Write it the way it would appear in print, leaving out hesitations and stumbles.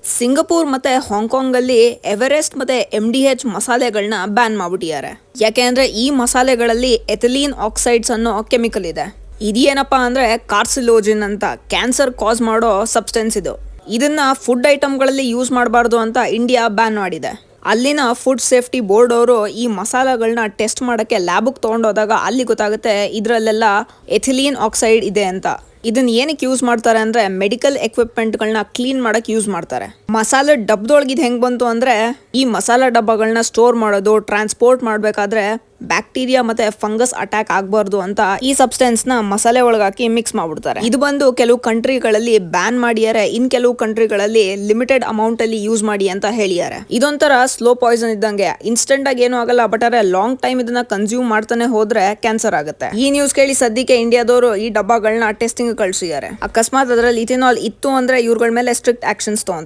Singapore ಮತ್ತೆ Hong Kong ಅಲ್ಲಿ Everest ಮತ್ತೆ MDH ಮಸಾಲೆಗಳನ್ನ ಬ್ಯಾನ್ ಮಾಡ್ಬಿಟ್ಟಿದ್ದಾರೆ. ಯಾಕೆಂದ್ರೆ ಈ ಮಸಾಲೆಗಳಲ್ಲಿ ಎಥಿಲೀನ್ ಆಕ್ಸೈಡ್ಸ್ ಅನ್ನೋ ಕೆಮಿಕಲ್ ಇದೆ. ಇದೇನಪ್ಪಾ ಅಂದ್ರೆ ಕಾರ್ಸಿಲೋಜಿನ್ ಅಂತ ಕ್ಯಾನ್ಸರ್ ಕಾಸ್ ಮಾಡೋ ಸಬ್ಸ್ಟೆನ್ಸ್ ಇದು. ಇದನ್ನ ಫುಡ್ ಐಟಮ್ಗಳಲ್ಲಿ ಯೂಸ್ ಮಾಡಬಾರ್ದು ಅಂತ ಇಂಡಿಯಾ ಬ್ಯಾನ್ ಮಾಡಿದೆ. ಅಲ್ಲಿನ ಫುಡ್ ಸೇಫ್ಟಿ ಬೋರ್ಡ್ ಅವರು ಈ ಮಸಾಲೆಗಳನ್ನ ಟೆಸ್ಟ್ ಮಾಡಕ್ಕೆ ಲ್ಯಾಬ್ಗೆ ತಗೊಂಡೋದಾಗ ಅಲ್ಲಿ ಗೊತ್ತಾಗುತ್ತೆ ಇದ್ರಲ್ಲೆಲ್ಲ ಎಥಿಲೀನ್ ಆಕ್ಸೈಡ್ ಇದೆ ಅಂತ. ಇದನ್ನ ಏನಕ್ಕೆ ಯೂಸ್ ಮಾಡ್ತಾರೆ ಅಂದ್ರೆ ಮೆಡಿಕಲ್ ಎಕ್ವಿಪ್ಮೆಂಟ್ಗಳನ್ನ ಕ್ಲೀನ್ ಮಾಡಕ್ ಯೂಸ್ ಮಾಡ್ತಾರೆ. ಮಸಾಲೆ ಡಬ್ಬದೊಳಗೆ ಇದು ಹೆಂಗ್ ಬಂತು ಅಂದ್ರೆ ಈ ಮಸಾಲಾ ಡಬ್ಬಗಳನ್ನ ಸ್ಟೋರ್ ಮಾಡೋದು, ಟ್ರಾನ್ಸ್ಪೋರ್ಟ್ ಮಾಡ್ಬೇಕಾದ್ರೆ ಬ್ಯಾಕ್ಟೀರಿಯಾ ಮತ್ತೆ ಫಂಗಸ್ ಅಟ್ಯಾಕ್ ಆಗಬಾರ್ದು ಅಂತ ಈ ಸಬ್ಸ್ಟೆನ್ಸ್ ನ ಮಸಾಲೆ ಒಳಗಾಕಿ ಮಿಕ್ಸ್ ಮಾಡ್ಬಿಡ್ತಾರೆ. ಇದು ಬಂದು ಕೆಲವು ಕಂಟ್ರಿಗಳಲ್ಲಿ ಬ್ಯಾನ್ ಮಾಡಿಯಾರೆ, ಇನ್ ಕೆಲವು ಕಂಟ್ರಿಗಳಲ್ಲಿ ಲಿಮಿಟೆಡ್ ಅಮೌಂಟ್ ಅಲ್ಲಿ ಯೂಸ್ ಮಾಡಿ ಅಂತ ಹೇಳಿದ್ದಾರೆ. ಇದೊಂಥರ ಸ್ಲೋ ಪಾಯ್ಸನ್ ಇದ್ದಂಗೆ, ಇನ್ಸ್ಟೆಂಟ್ ಆಗಿ ಏನು ಆಗಲ್ಲ, ಬಟ್ ಆದ್ರೆ ಲಾಂಗ್ ಟೈಮ್ ಇದನ್ನ ಕನ್ಸ್ಯೂಮ್ ಮಾಡ್ತಾನೆ ಹೋದ್ರೆ ಕ್ಯಾನ್ಸರ್ ಆಗುತ್ತೆ. ಈ ನ್ಯೂಸ್ ಕೇಳಿ ಸದ್ಯಕ್ಕೆ ಇಂಡಿಯಾದವರು ಈ ಡಬ್ಬಗಳನ್ನ ಟೆಸ್ಟಿಂಗ್ ಕಳ್ಸಿದ್ದಾರೆ. ಅಕಸ್ಮಾತ್ ಅದರಲ್ಲಿ ಇಥೆನಾಲ್ ಇತ್ತು ಅಂದ್ರೆ ಇವ್ರಗಳ ಮೇಲೆ ಸ್ಟ್ರಿಕ್ಟ್ ಆಕ್ಷನ್ಸ್ ತಗೊಂತಾರೆ.